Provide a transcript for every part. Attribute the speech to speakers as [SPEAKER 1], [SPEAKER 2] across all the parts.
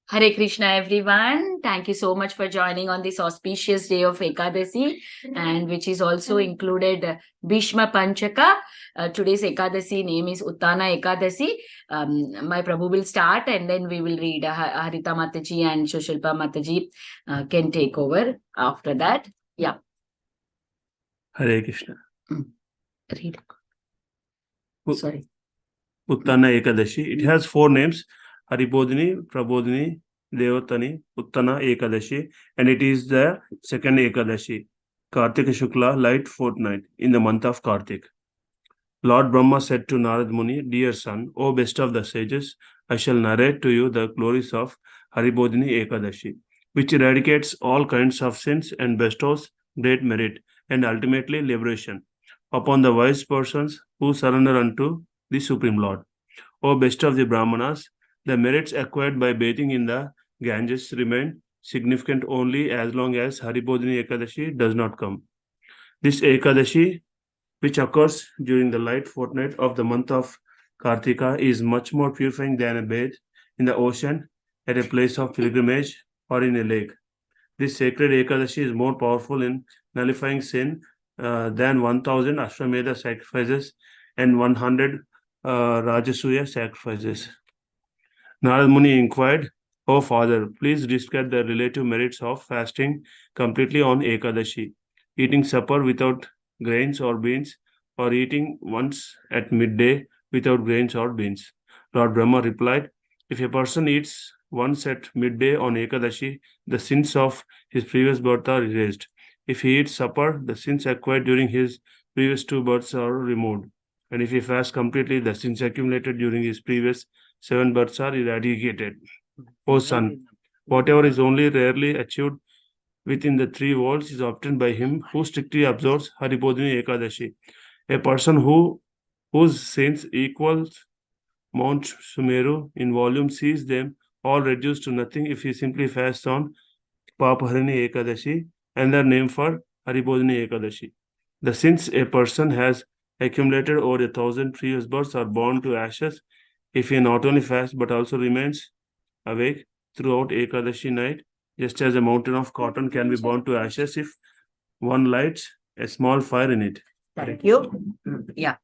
[SPEAKER 1] Hare Krishna, everyone. Thank you so much for joining on this auspicious day of Ekadasi, and which is also included Bhishma Panchaka. Today's Ekadasi name is Utthana Ekadasi. My Prabhu will start, and then we will read. Harita Mataji and Sushilpa Mataji can take over after that. Yeah.
[SPEAKER 2] Hare Krishna.
[SPEAKER 1] Read. Sorry.
[SPEAKER 2] Utthana Ekadashi. It has 4 names: Haribodhini, Prabodhini, Devatani, Utthana Ekadashi, and it is the second Ekadashi, Kartika Shukla, light fortnight, in the month of Kartik. Lord Brahma said to Narad Muni, "Dear son, O best of the sages, I shall narrate to you the glories of Haribodhini Ekadashi, which eradicates all kinds of sins and bestows great merit and ultimately liberation upon the wise persons who surrender unto the Supreme Lord. O best of the Brahmanas, the merits acquired by bathing in the Ganges remain significant only as long as Haribodhini Ekadashi does not come. This Ekadashi, which occurs during the light fortnight of the month of Kartika, is much more purifying than a bath in the ocean, at a place of pilgrimage, or in a lake. This sacred Ekadashi is more powerful in nullifying sin than 1000 Ashwamedha sacrifices and 100 Rajasuya sacrifices." Narad Muni inquired, "O father, please describe the relative merits of fasting completely on Ekadashi, eating supper without grains or beans, or eating once at midday without grains or beans." Lord Brahma replied, "If a person eats once at midday on Ekadashi, the sins of his previous birth are erased. If he eats supper, the sins acquired during his previous 2 births are removed. And if he fasts completely, the sins accumulated during his previous 7 births are eradicated. O son, whatever is only rarely achieved within the 3 worlds is obtained by him who strictly observes Haribodhini Ekadashi. A person whose sins equals Mount Sumeru in volume sees them all reduced to nothing if he simply fasts on Papaharini Ekadashi, another name for Haribodhini Ekadashi. The sins a person has accumulated over 1,000 previous births are burned to ashes if he not only fasts but also remains awake throughout Ekadashi night, just as a mountain of cotton can be burned to ashes if one lights a small fire in it.
[SPEAKER 1] Thank you. Yeah.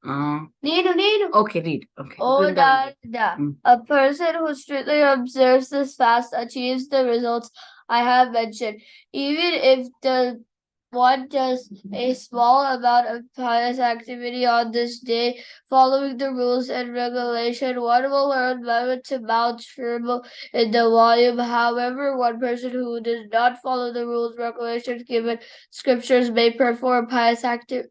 [SPEAKER 1] Okay, read. Okay.
[SPEAKER 3] Oh, Dada, a person who strictly observes this fast achieves the results I have mentioned. Even if the one does a small amount of pious activity on this day, following the rules and regulation, one will learn Mehmet to mount Shurma in the volume. However, one person who does not follow the rules, regulations given scriptures may perform pious activity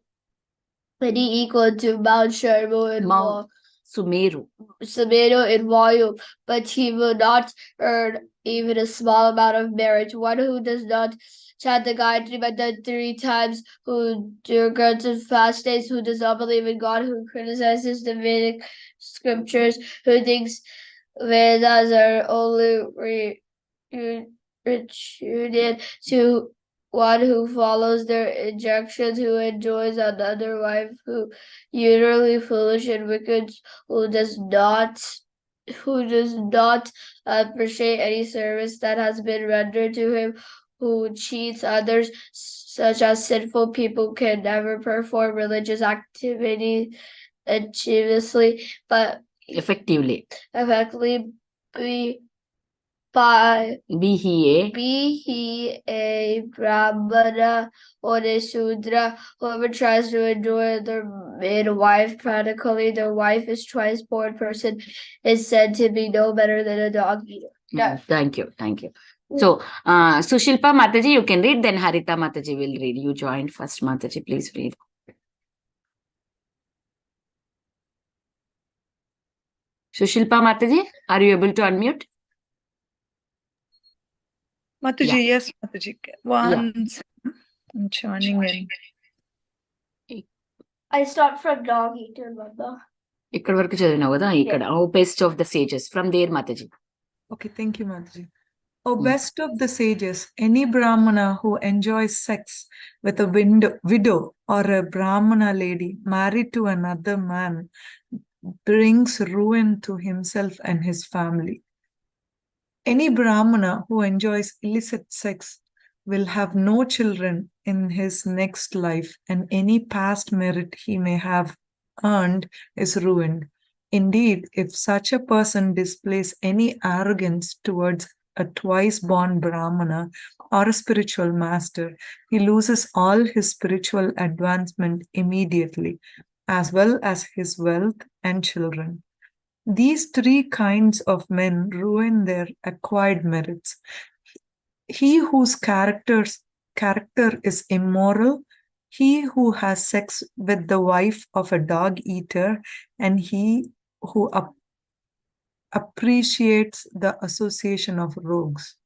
[SPEAKER 3] equal to Mount Sharmo in
[SPEAKER 1] Mount Sumeru.
[SPEAKER 3] Sumeru in volume, but he will not earn even a small amount of merit. One who does not chant the Gayatri Mantra 3 times, who regrets fast days, who does not believe in God, who criticizes the Vedic scriptures, who thinks Vedas are only retreated to one who follows their injunctions, who enjoys another wife, who utterly foolish and wicked, who does not appreciate any service that has been rendered to him, who cheats others, such as sinful people can never perform religious activity achievably, but
[SPEAKER 1] Effectively.
[SPEAKER 3] Be he a Brahmana or a Shudra, whoever tries to enjoy their wife practically, their wife is twice born person, is said to be no better than a dog eater.
[SPEAKER 1] Thank you. So, Sushilpa Mataji, you can read, then Harita Mataji will read. You joined first, Mataji, please read. Sushilpa Mataji, are you able to unmute?
[SPEAKER 4] Mataji, yes, Mataji. Once I'm joining in.
[SPEAKER 3] I start from dog eater, Mama.
[SPEAKER 1] ఇక్కడ వరకు చదివినావు కదా ఇక్కడ O best of the sages from there Mataji.
[SPEAKER 4] Okay, thank you, Mataji. O best of the sages, any Brahmana who enjoys sex with a widow or a Brahmana lady married to another man brings ruin to himself and his family. Any Brahmana who enjoys illicit sex will have no children in his next life, and any past merit he may have earned is ruined. Indeed, if such a person displays any arrogance towards a twice born Brahmana or a spiritual master, he loses all his spiritual advancement immediately, as well as his wealth and children. These three kinds of men ruin their acquired merits. He whose character is immoral, he who has sex with the wife of a dog eater, and he who appreciates the association of rogues.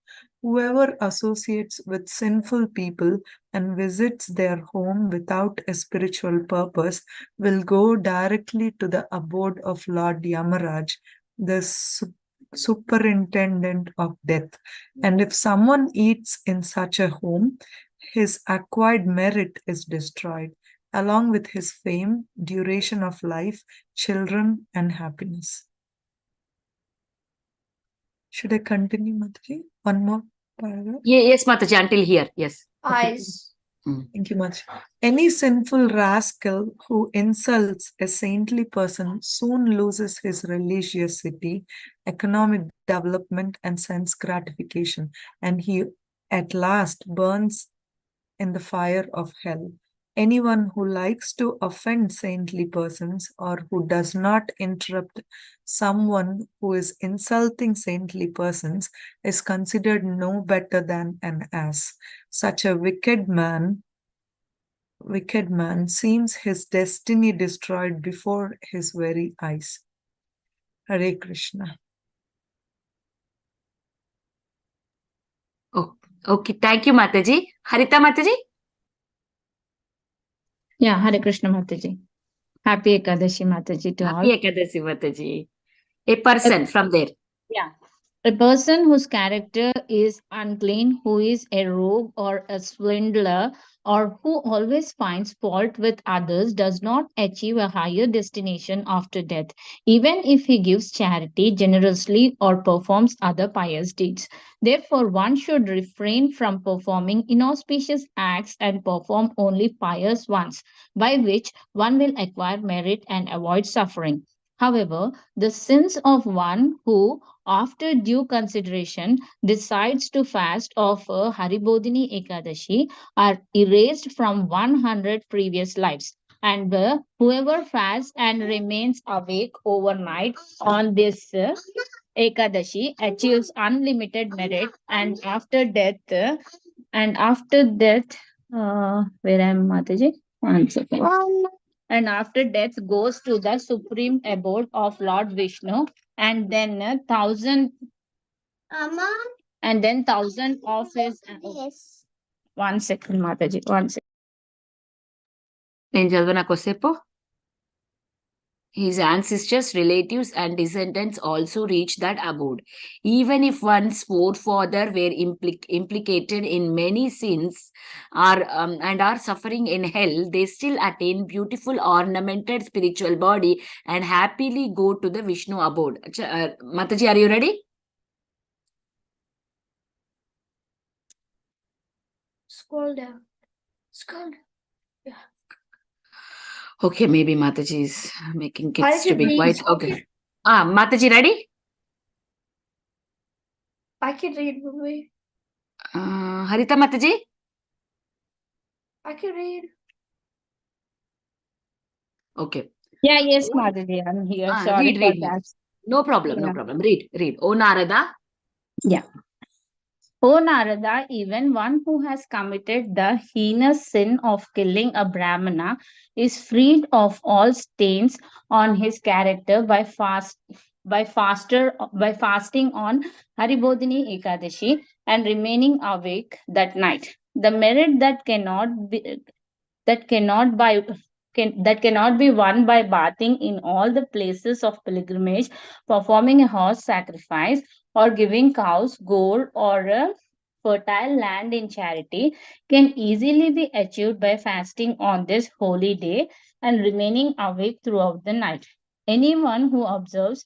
[SPEAKER 4] Whoever associates with sinful people and visits their home without a spiritual purpose will go directly to the abode of Lord Yamaraj, the superintendent of death. And if someone eats in such a home, his acquired merit is destroyed, along with his fame, duration of life, children, and happiness. Should I continue, Mataji? One more paragraph?
[SPEAKER 1] Yes, Mataji, until here. Yes.
[SPEAKER 3] Eyes.
[SPEAKER 4] Thank you much. Any sinful rascal who insults a saintly person soon loses his religiosity, economic development, and sense gratification, and he at last burns in the fire of hell. Anyone who likes to offend saintly persons or who does not interrupt someone who is insulting saintly persons is considered no better than an ass. Such a wicked man seems his destiny destroyed before his very eyes. Hare Krishna.
[SPEAKER 1] Oh, okay. Thank you, Mataji. Harita Mataji?
[SPEAKER 5] Yeah, Hare Krishna Mataji. Happy Ekadashi Mataji to all.
[SPEAKER 1] Happy Ekadasi, Mataji. A person from there.
[SPEAKER 5] Yeah. A person whose character is unclean, who is a rogue or a swindler, or who always finds fault with others, does not achieve a higher destination after death, even if he gives charity generously or performs other pious deeds. Therefore, one should refrain from performing inauspicious acts and perform only pious ones, by which one will acquire merit and avoid suffering. However, the sins of one who, after due consideration, decides to fast of Haribodhini Ekadashi are erased from 100 previous lives. And whoever fasts and remains awake overnight on this Ekadashi achieves unlimited merit, and after death, where am Mataji? 1 second. And after death goes to the supreme abode of Lord Vishnu, and then 1,000 and then 1,000 of his 1 second Mataji, 1 second.
[SPEAKER 1] నేను చదవనా కొద్దిసేపు? His ancestors, relatives, and descendants also reach that abode. Even if one's forefather were implicated in many sins and are suffering in hell, they still attain beautiful, ornamented spiritual body and happily go to the Vishnu abode. Mataji, are you ready?
[SPEAKER 3] Scroll down. Scroll down.
[SPEAKER 1] Okay, maybe Mataji is making
[SPEAKER 3] How
[SPEAKER 1] kids
[SPEAKER 3] did
[SPEAKER 1] to
[SPEAKER 3] you
[SPEAKER 1] be
[SPEAKER 3] read?
[SPEAKER 1] quiet. Okay. Mataji, ready?
[SPEAKER 3] I can read with me.
[SPEAKER 1] Harita Mataji?
[SPEAKER 3] I can read.
[SPEAKER 5] Okay. Yeah, yes, Mataji, I'm here. Sorry
[SPEAKER 1] read,
[SPEAKER 5] for
[SPEAKER 1] read,
[SPEAKER 5] that.
[SPEAKER 1] No problem, no problem. Read. Oh, Narada.
[SPEAKER 5] Yeah. O Narada, even one who has committed the heinous sin of killing a Brahmana is freed of all stains on his character by fasting on Haribodhini Ekadashi and remaining awake that night. The merit that cannot be won by bathing in all the places of pilgrimage, performing a horse sacrifice, or giving cows, gold, or a fertile land in charity, can easily be achieved by fasting on this holy day and remaining awake throughout the night. Anyone who observes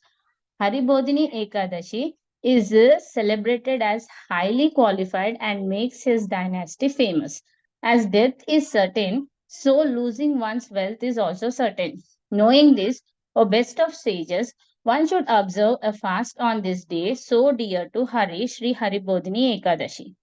[SPEAKER 5] Haribodhini Ekadashi is celebrated as highly qualified and makes his dynasty famous. As death is certain, so losing one's wealth is also certain. Knowing this, O best of sages, one should observe a fast on this day so dear to Hari, Sri Haribodhini Ekadashi.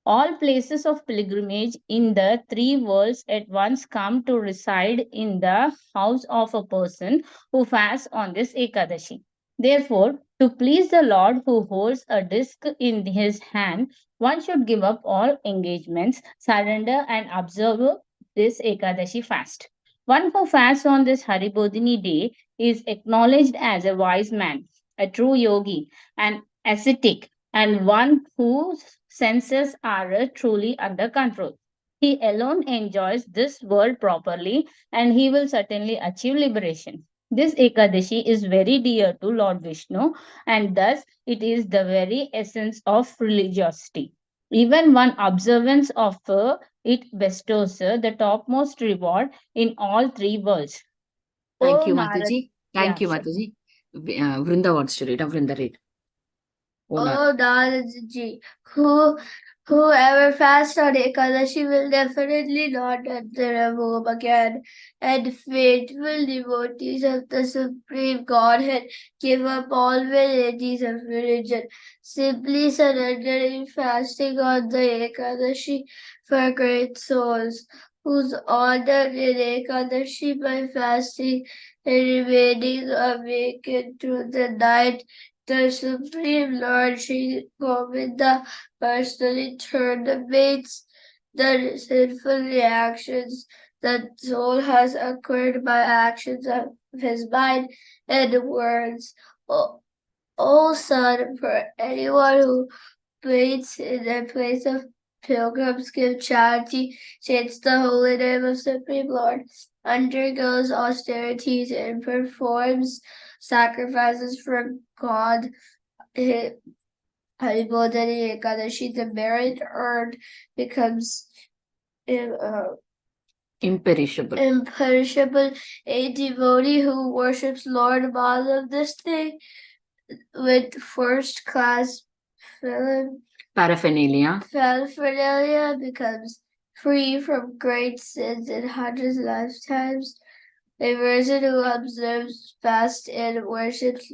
[SPEAKER 5] All places of pilgrimage in the three worlds at once come to reside in the house of a person who fasts on this Ekadashi. Therefore, to please the Lord who holds a disc in his hand, one should give up all engagements, surrender, and observe this Ekadashi fast. One who fasts on this Haribodhini day is acknowledged as a wise man, a true yogi, an ascetic, and one whose senses are truly under control. He alone enjoys this world properly and he will certainly achieve liberation. This Ekadashi is very dear to Lord Vishnu and thus it is the very essence of religiosity. Even one observance of it bestows the topmost reward in all three worlds.
[SPEAKER 1] Thank
[SPEAKER 5] Oh,
[SPEAKER 1] you,
[SPEAKER 5] Narad.
[SPEAKER 1] Mataji.
[SPEAKER 5] Yeah,
[SPEAKER 1] Thank you,
[SPEAKER 5] sure.
[SPEAKER 1] Mataji. Vrinda wants to read. Vrinda, read. Oh, Narad.
[SPEAKER 3] Oh, Nadaji, whoever fasts on Ekadashi will definitely not enter a womb again, and faithful devotees of the Supreme Godhead give up all varieties of religion, simply surrendering fasting on the Ekadashi for great souls, whose honor in Ekadashi by fasting and remaining awakened through the night. The Supreme Lord Sri Govinda personally terminates the sinful reactions that soul has acquired by actions of his mind and words. O Son, for anyone who waits in the place of pilgrims, give charity, chants the holy name of Supreme Lord, undergoes austerities, and performs sacrifices for God. Haribodhani Ekadashi, the merit earned becomes
[SPEAKER 1] Imperishable.
[SPEAKER 3] imperishable. A devotee who worships Lord Madhav this day with first class
[SPEAKER 1] Paraphernalia.
[SPEAKER 3] becomes free from great sins in hundreds of lifetimes. A person who observes fast and worships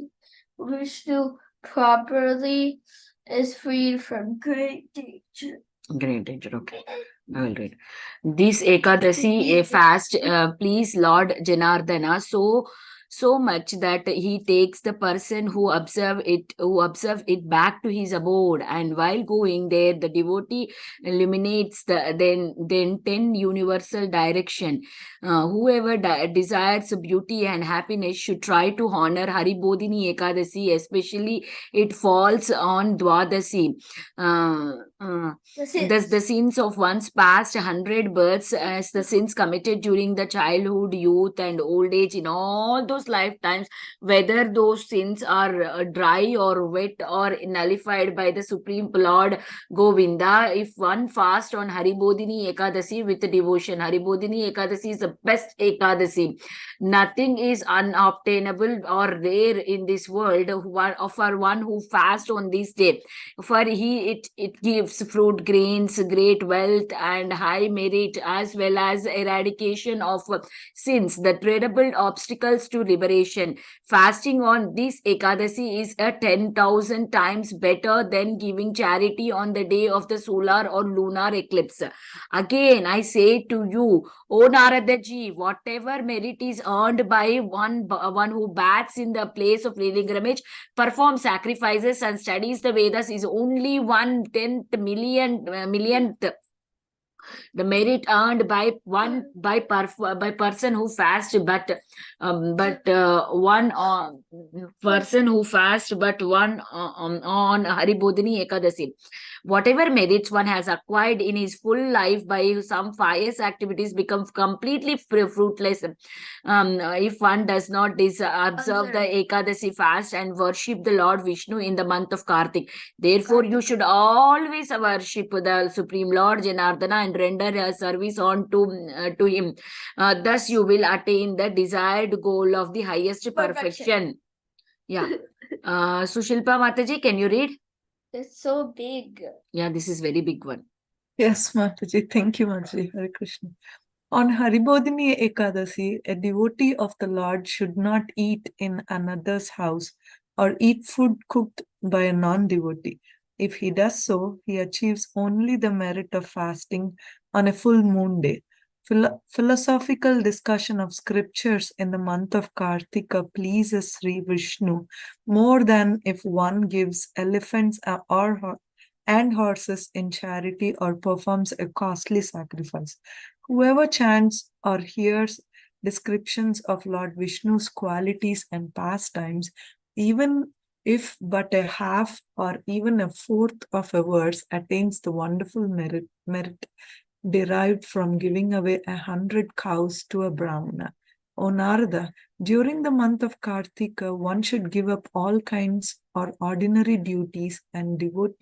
[SPEAKER 3] Vishnu properly is freed from great danger.
[SPEAKER 1] Great danger. Okay. I will read. This Ekadasi, a fast, please Lord Janardana so much that he takes the person who observe it back to his abode, and while going there, the devotee illuminates then 10 universal direction. Whoever desires beauty and happiness should try to honor Haribodhini Ekadasi, especially it falls on Dwadasi. The sins of one's past 100 births, as the sins committed during the childhood, youth, and old age, in all those lifetimes, whether those sins are dry or wet or nullified by the Supreme Lord Govinda, if one fast on Haribodhini Ekadasi with devotion. Haribodhini Ekadasi is the best Ekadasi. Nothing is unobtainable or rare in this world for one who fasts on this day. For it gives fruit, grains, great wealth, and high merit, as well as eradication of sins, the terrible obstacles to liberation. Fasting on this Ekadasi is a 10,000 times better than giving charity on the day of the solar or lunar eclipse. Again, I say to you, O Naradaji, whatever merit is earned by one who bats in the place of pilgrimage, performs sacrifices, and studies the Vedas is only 1/10 millionth the merit earned by person who fasts, but one person who fasts but one on Haribodhini Ekadasi. Whatever merits one has acquired in his full life by some pious activities becomes completely fruitless if one does not observe the Ekadasi fast and worship the Lord Vishnu in the month of Kartik. Therefore, you should always worship the Supreme Lord Janardana and render a service on to him. Thus, you will attain the desired goal of the highest perfection. Yeah. Sushilpa Mataji, can you read?
[SPEAKER 3] It's so big.
[SPEAKER 1] Yeah, this is very big one.
[SPEAKER 4] Yes, Mataji. Thank you, Mataji. Hare Krishna. On Haribodhini Ekadasi, a devotee of the Lord should not eat in another's house or eat food cooked by a non-devotee. If he does so, he achieves only the merit of fasting on a full moon day. Philosophical discussion of scriptures in the month of Kartika pleases Sri Vishnu more than if one gives elephants and horses in charity or performs a costly sacrifice. Whoever chants or hears descriptions of Lord Vishnu's qualities and pastimes, even if but a half or even a fourth of a verse, attains the wonderful merit derived from giving away 100 cows to a Brahmana. O Narada, during the month of Kartika, one should give up all kinds or ordinary duties and devote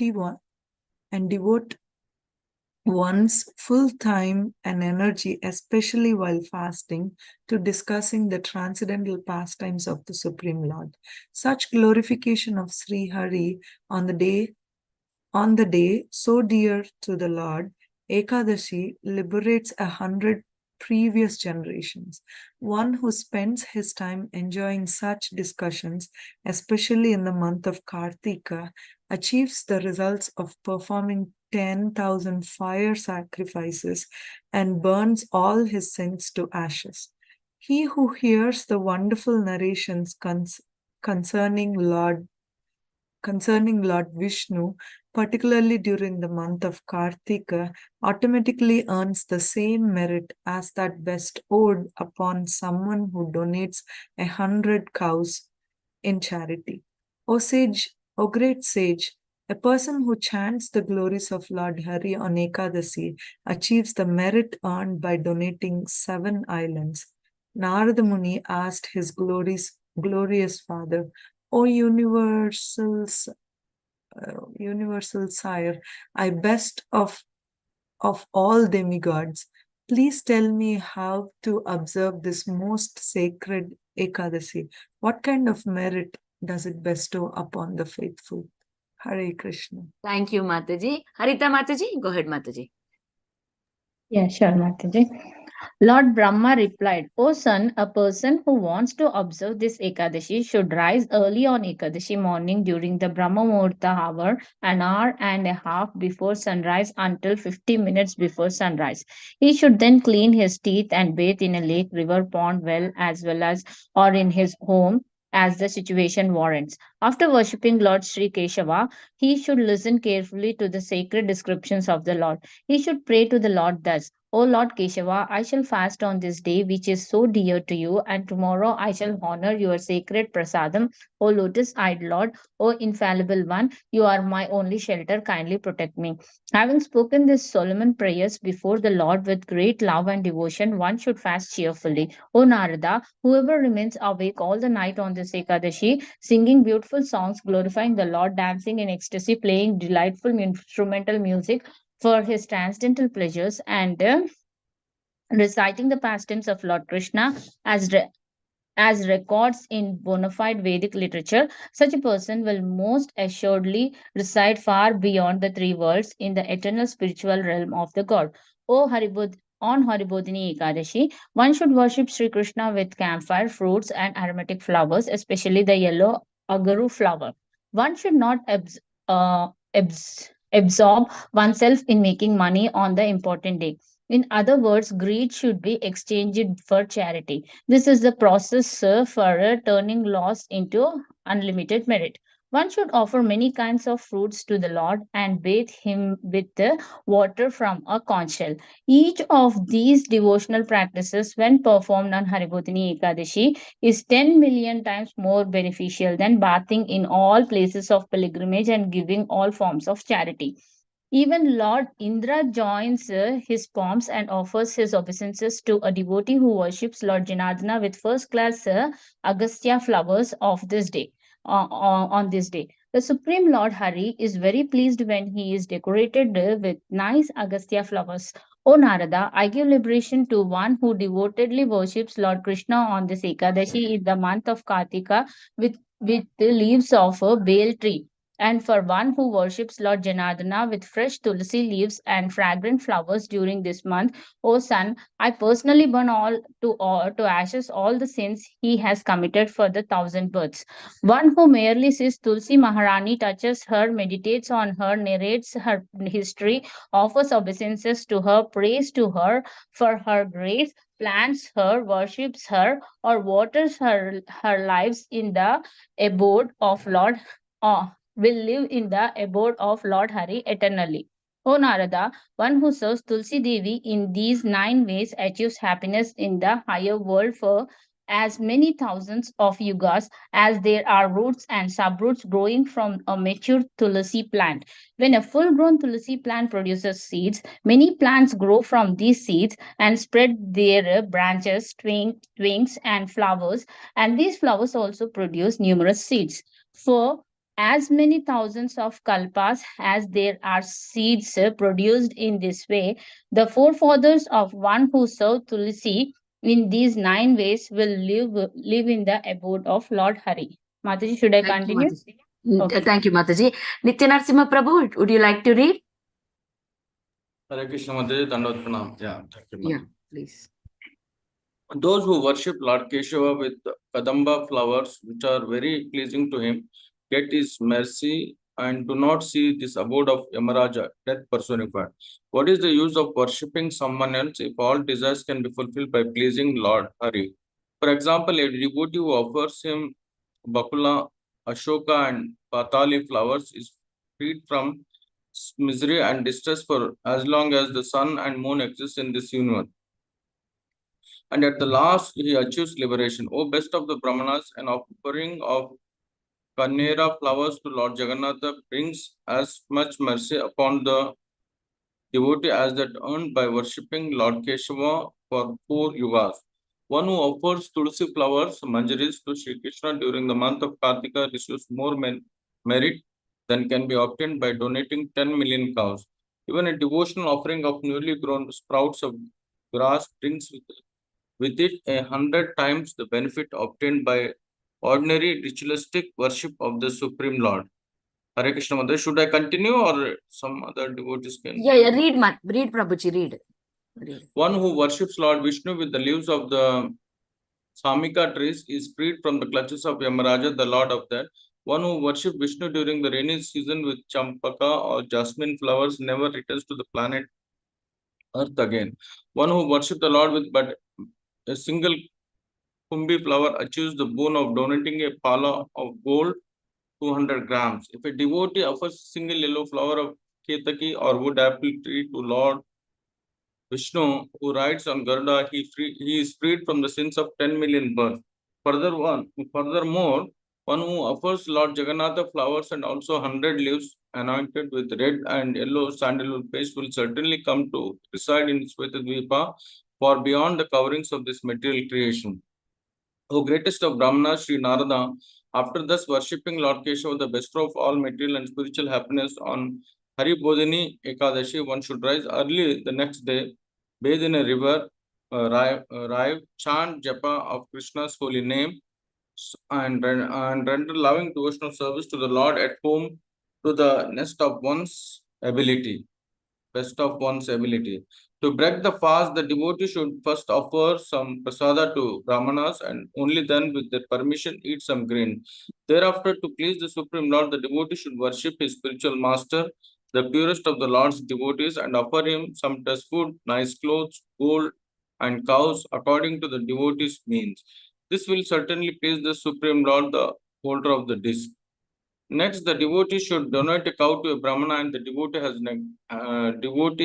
[SPEAKER 4] one's full time and energy, especially while fasting, to discussing the transcendental pastimes of the Supreme Lord. Such glorification of Sri Hari on the day so dear to the Lord, Ekadashi liberates 100 previous generations. One who spends his time enjoying such discussions, especially in the month of Kartika, achieves the results of performing 10,000 fire sacrifices and burns all his sins to ashes. He who hears the wonderful narrations concerning Lord Vishnu, particularly during the month of Kartika, automatically earns the same merit as that bestowed upon someone who donates 100 cows in charity. O sage, O great sage, a person who chants the glories of Lord Hari on Ekadasi achieves the merit earned by donating 7 islands. Narada Muni asked his glorious father, O universal sire, I best of all demigods, please tell me how to observe this most sacred Ekadasi. What kind of merit does it bestow upon the faithful? Hare Krishna.
[SPEAKER 1] Thank you, Mataji. Harita Mataji, go ahead, Mataji.
[SPEAKER 5] Yeah, sure, Mataji. Lord Brahma replied, O son, a person who wants to observe this Ekadashi should rise early on Ekadashi morning during the Brahma Muhurta hour, an hour and a half before sunrise until 50 minutes before sunrise. He should then clean his teeth and bathe in a lake, river, pond, well as or in his home as the situation warrants. After worshipping Lord Sri Keshava, he should listen carefully to the sacred descriptions of the Lord. He should pray to the Lord thus. O Lord Keshava, I shall fast on this day which is so dear to you, and tomorrow I shall honor your sacred prasadam. O lotus eyed Lord, O infallible one, you are my only shelter, kindly protect me. Having spoken these solemn prayers before the Lord with great love and devotion, one should fast cheerfully. O Narada, whoever remains awake all the night on this Ekadashi, singing beautiful songs, glorifying the Lord, dancing in ecstasy, playing delightful instrumental music, for his transcendental pleasures and reciting the pastimes of Lord Krishna as as records in bona fide Vedic literature, such a person will most assuredly reside far beyond the 3 worlds in the eternal spiritual realm of the God. On Haribodhini Ekadashi, one should worship Sri Krishna with camphor, fruits, and aromatic flowers, especially the yellow agaru flower. One should not absorb oneself in making money on the important day. In other words, greed should be exchanged for charity. This is the process for turning loss into unlimited merit. One should offer many kinds of fruits to the Lord and bathe him with the water from a conch shell. Each of these devotional practices, when performed on Haribodhini Ekadashi, is 10 million times more beneficial than bathing in all places of pilgrimage and giving all forms of charity. Even Lord Indra joins his pomps and offers his obeisances to a devotee who worships Lord Janardana with first class Agastya flowers of this day. On this day, the Supreme Lord Hari is very pleased when he is decorated with nice Agastya flowers. O Narada, I give liberation to one who devotedly worships Lord Krishna on this Ekadashi in the month of Kartika with with the leaves of a bale tree. And for one who worships Lord Janardana with fresh tulsi leaves and fragrant flowers during this month, O son, I personally burn all to ashes all the sins he has committed for the 1,000 births. One who merely sees Tulsi Maharani, touches her, meditates on her, narrates her history, offers obeisances to her, prays to her for her grace, plants her, worships her, or waters her lives in the abode of Lord, will live in the abode of Lord Hari eternally. O Narada, one who serves Tulsi Devi in these 9 ways achieves happiness in the higher world for as many thousands of yugas as there are roots and subroots growing from a mature tulsi plant. When a full grown tulsi plant produces seeds, many plants grow from these seeds and spread their branches, twigs, and flowers, and these flowers also produce numerous seeds. For as many thousands of kalpas as there are seeds produced in this way, the forefathers of one who served Tulsi in these 9 ways will live in the abode of Lord Hari. Mataji, should I
[SPEAKER 1] Thank you,
[SPEAKER 5] continue?
[SPEAKER 1] Mataji.
[SPEAKER 5] Okay.
[SPEAKER 1] Thank you, Mataji. Nitya Narasimha Prabhu, would you like to read?
[SPEAKER 6] Hare Krishna Mataji, Dandavat Pranam. Yeah, thank you,
[SPEAKER 1] Yeah,
[SPEAKER 6] Mataji.
[SPEAKER 1] please.
[SPEAKER 6] Those who worship Lord Keshava with Kadamba flowers, which are very pleasing to him, get his mercy and do not see this abode of Yamaraja, death personified. What is the use of worshipping someone else if all desires can be fulfilled by pleasing Lord Hari? For example, a devotee who offers him Bakula, Ashoka, and Patali flowers is freed from misery and distress for as long as the sun and moon exist in this universe. And at the last, he achieves liberation. O best of the Brahmanas, an offering of Kanera flowers to Lord Jagannatha brings as much mercy upon the devotee as that earned by worshipping Lord Keshava for 4 yugas. One who offers Tulsi flowers, manjaris, to Sri Krishna during the month of Kartika receives more merit than can be obtained by donating 10 million cows. Even a devotional offering of newly grown sprouts of grass brings with it 100 times the benefit obtained by ordinary ritualistic worship of the Supreme Lord. Hare Krishna Mother, should I continue or some other devotees can?
[SPEAKER 1] Yeah, read Prabhuji, read.
[SPEAKER 6] One who worships Lord Vishnu with the leaves of the Samika trees is freed from the clutches of Yamaraja, the Lord of that. One who worships Vishnu during the rainy season with Champaka or jasmine flowers never returns to the planet Earth again. One who worships the Lord with but a single Kumbi flower achieves the boon of donating a pala of gold 200 grams. If a devotee offers a single yellow flower of Ketaki or wood apple tree to Lord Vishnu, who rides on Garuda, he is freed from the sins of 10 million births. Furthermore, one who offers Lord Jagannatha flowers and also 100 leaves anointed with red and yellow sandalwood paste will certainly come to reside in Svetadvipa for beyond the coverings of this material creation. O greatest of Brahmanas, Sri Narada, after thus worshipping Lord Keshava, the bestower of all material and spiritual happiness, on Hari Bodhini Ekadashi, one should rise early the next day, bathe in a river, rive, chant japa of Krishna's holy name, and render loving devotional service to the Lord at home to the best of one's ability. To break the fast, the devotee should first offer some prasada to brahmanas and only then, with their permission, eat some grain. Thereafter, to please the Supreme Lord, the devotee should worship his spiritual master, the purest of the Lord's devotees, and offer him some test food, nice clothes, gold, and cows according to the devotee's means. This will certainly please the Supreme Lord, the holder of the disk. Next, the devotee should donate a cow to a brahmana, and the devotee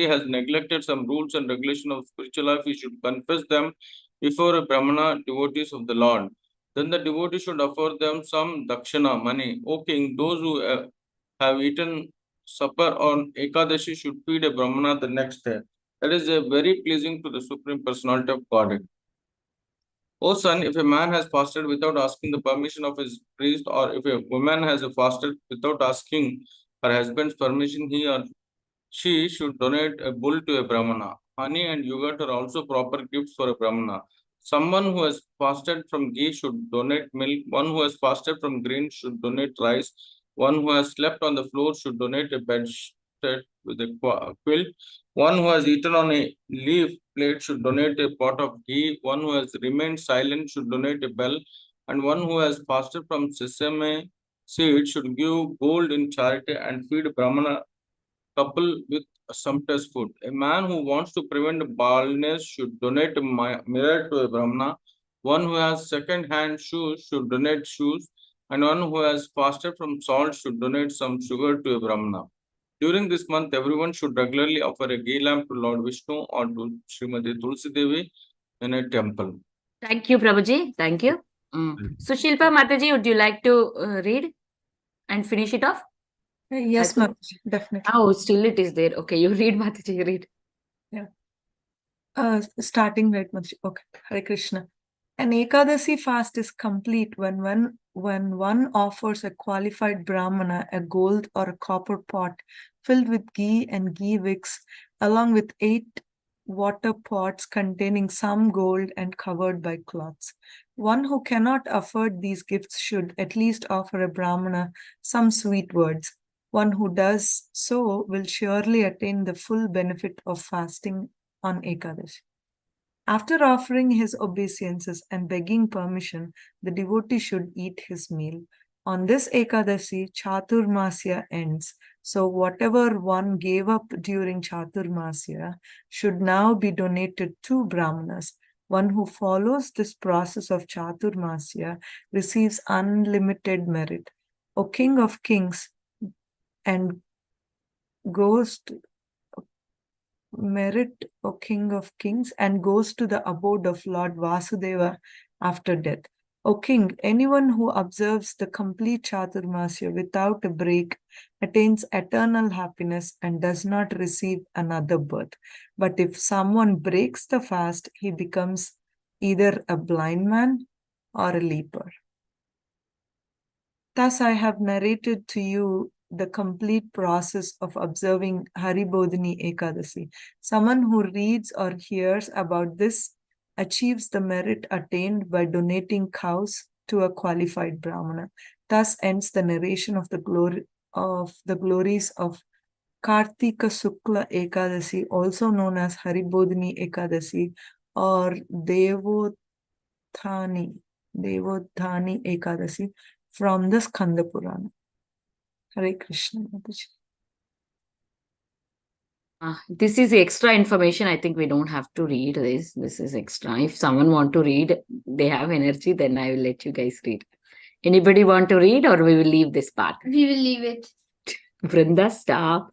[SPEAKER 6] has neglected some rules and regulations of spiritual life. He should confess them before a brahmana, devotees of the Lord. Then the devotee should offer them some dakshina, money. O king, those who have eaten supper on Ekadashi should feed a brahmana the next day. That is very pleasing to the Supreme Personality of Godhead. O son, if a man has fasted without asking the permission of his priest, or if a woman has fasted without asking her husband's permission, he or she should donate a bull to a brahmana. Honey and yogurt are also proper gifts for a brahmana. Someone who has fasted from ghee should donate milk. One who has fasted from grain should donate rice. One who has slept on the floor should donate a bedstead with a quilt. One who has eaten on a leaf plate should donate a pot of ghee. One who has remained silent should donate a bell. And one who has fasted from sesame seed should give gold in charity and feed Brahmana couple with sumptuous food. A man who wants to prevent baldness should donate a mirror to a Brahmana. One who has second-hand shoes should donate shoes, and one who has fasted from salt should donate some sugar to a Brahmana. During this month, everyone should regularly offer a ghee lamp to Lord Vishnu or to Srimati Tulsi Devi in a temple.
[SPEAKER 1] Thank you, Prabhuji. Thank you. So, Shilpa Mataji, would you like to read and finish it off?
[SPEAKER 4] Yes,
[SPEAKER 1] think-
[SPEAKER 4] Mataji, definitely.
[SPEAKER 1] Oh, still it is there. Okay, you read, Mataji, you read.
[SPEAKER 4] Starting right, Mataji. Okay, Hare Krishna. An Ekadasi fast is complete when one offers a qualified Brahmana a gold or a copper pot filled with ghee and ghee wicks, along with 8 water pots containing some gold and covered by cloths. One who cannot afford these gifts should at least offer a Brahmana some sweet words. One who does so will surely attain the full benefit of fasting on Ekadashi. After offering his obeisances and begging permission, the devotee should eat his meal. On this Ekadasi, Chaturmasya ends. So whatever one gave up during Chaturmasya should now be donated to Brahmanas. One who follows this process of Chaturmasya receives unlimited merit. O King of Kings, and goes to merit, O King of Kings, and goes to the abode of Lord Vasudeva after death. O King, anyone who observes the complete Chaturmasya without a break attains eternal happiness and does not receive another birth. But if someone breaks the fast, he becomes either a blind man or a leper. Thus, I have narrated to you the complete process of observing Haribodhini Ekadasi. Someone who reads or hears about this achieves the merit attained by donating cows to a qualified Brahmana. Thus ends the narration of the glories of Kartika Sukla Ekadasi, also known as Haribodhini Ekadasi or Devothani Ekadasi, from the Skanda Purana. Hare Krishna. Mataji.
[SPEAKER 1] This is extra information. I think we don't have to read this. This is extra. If someone want to read, they have energy, then I will let you guys read. Anybody want to read, or we will leave this part?
[SPEAKER 3] We will leave it.
[SPEAKER 1] Vrinda, stop.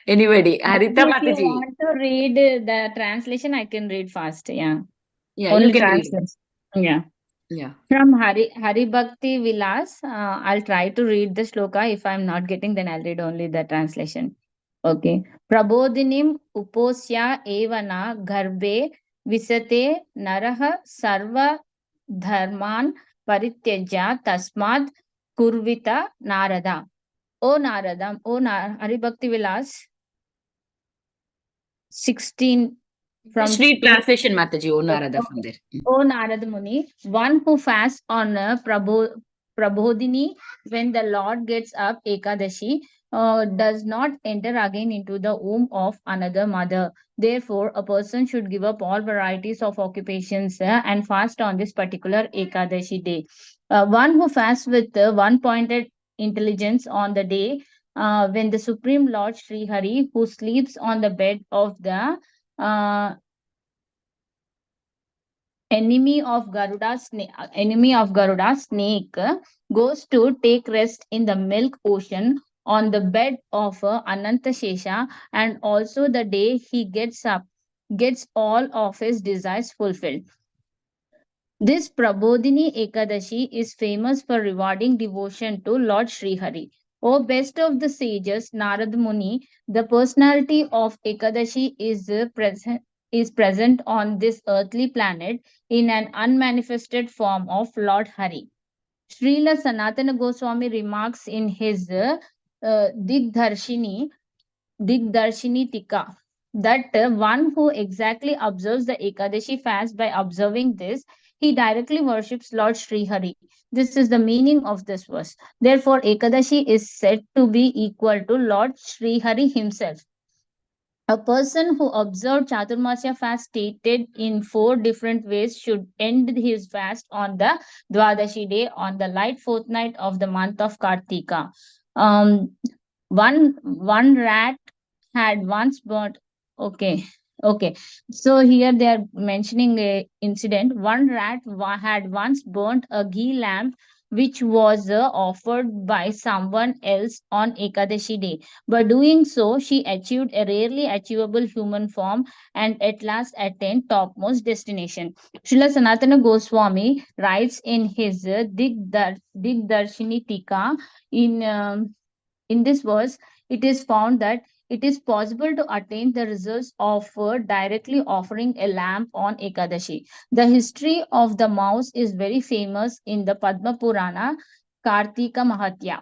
[SPEAKER 1] Anybody? Harita
[SPEAKER 5] If you
[SPEAKER 1] Mataji.
[SPEAKER 5] want to read the translation, I can read fast. Yeah.
[SPEAKER 1] Yeah,
[SPEAKER 5] Only
[SPEAKER 1] you can read.
[SPEAKER 5] translation. Yeah.
[SPEAKER 1] Yeah.
[SPEAKER 5] From Hari Bhakti Vilas, I'll try to read the shloka. If I'm not getting, then I'll read only the translation. Okay. Prabodhinim uposya evana garbhe visate naraha sarva dharman parityajya tasmad kurvita narada. O Narada, Hari Bhakti Vilas 16 from
[SPEAKER 1] Just read translation, Mataji. O Narada from there.
[SPEAKER 5] O Narada Muni, one who fasts on Prabodhini when the Lord gets up Ekadashi does not enter again into the womb of another mother. Therefore, a person should give up all varieties of occupations and fast on this particular Ekadashi day. One who fasts with one-pointed intelligence on the day when the Supreme Lord Sri Hari, who sleeps on the bed of the enemy of Garuda snake goes to take rest in the milk ocean on the bed of Ananta Shesha, and also the day he gets up gets all of his desires fulfilled. This Prabodhini Ekadashi is famous for rewarding devotion to Lord Sri Hari. O best of the sages, Narad Muni, the personality of Ekadashi is present on this earthly planet in an unmanifested form of Lord Hari. Srila Sanatana Goswami remarks in his Digdarshini Tika that one who exactly observes the Ekadashi fast by observing this, he directly worships Lord Sri Hari. This is the meaning of this verse. Therefore, Ekadashi is said to be equal to Lord Sri Hari himself. A person who observed Chaturmasya fast stated in 4 different ways should end his fast on the Dwadashi day on the light fortnight of the month of Kartika. Um, one rat had once burnt. Okay, okay. So here they are mentioning a incident. One rat had once burnt a ghee lamp which was offered by someone else on Ekadashi day. By doing so, she achieved a rarely achievable human form and at last attained topmost destination. Srila Sanatana Goswami writes in his Digdarshini Tika in this verse, it is found that it is possible to attain the results of directly offering a lamp on Ekadashi. The history of the mouse is very famous in the Padma Purana, Kartika Mahatya.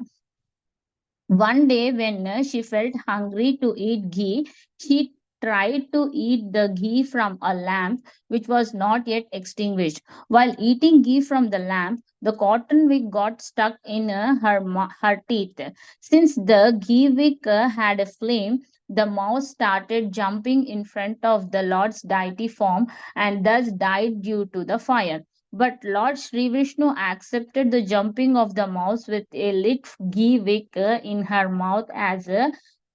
[SPEAKER 5] One day, when she felt hungry to eat ghee, she tried to eat the ghee from a lamp which was not yet extinguished. While eating ghee from the lamp, the cotton wick got stuck in her teeth. Since the ghee wick had a flame, the mouse started jumping in front of the Lord's deity form and thus died due to the fire. But Lord Sri Vishnu accepted the jumping of the mouse with a lit ghee wick in her mouth as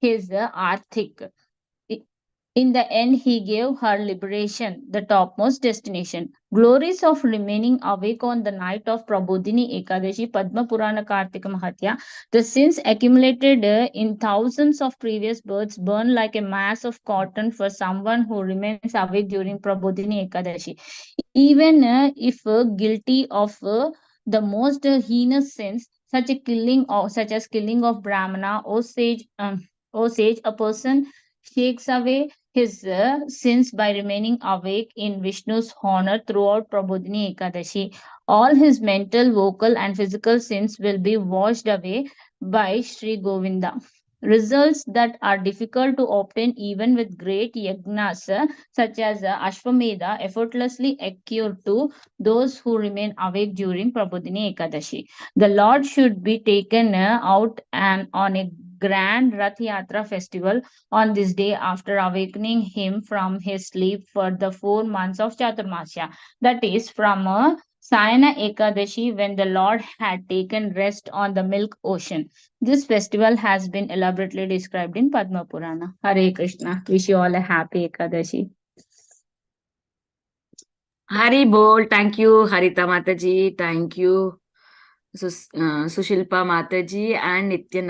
[SPEAKER 5] his arthik. I- In the end, he gave her liberation, the topmost destination. Glories of remaining awake on the night of Prabodhini Ekadashi, Padma Purana Kartika Mahatya. The sins accumulated in thousands of previous births burn like a mass of cotton for someone who remains awake during Prabodhini Ekadashi. Even if guilty of the most heinous sins, such as killing of Brahmana or sage, a person shakes away his sins by remaining awake in Vishnu's honor throughout Prabodhini Ekadashi. All his mental, vocal, and physical sins will be washed away by Sri Govinda. Results that are difficult to obtain even with great yagnas, such as Ashwamedha, effortlessly occur to those who remain awake during Prabodhini Ekadashi. The Lord should be taken out and on a grand Rath Yatra festival on this day after awakening him from his sleep for the 4 months of Chaturmasya. That is from Sayana Ekadashi when the Lord had taken rest on the milk ocean. This festival has been elaborately described in Padma Purana. Hare Krishna. Wish you all a happy Ekadashi.
[SPEAKER 1] Hari Bol. Thank you, Harita Mataji. Thank you, Sushilpa Mataji and Nitya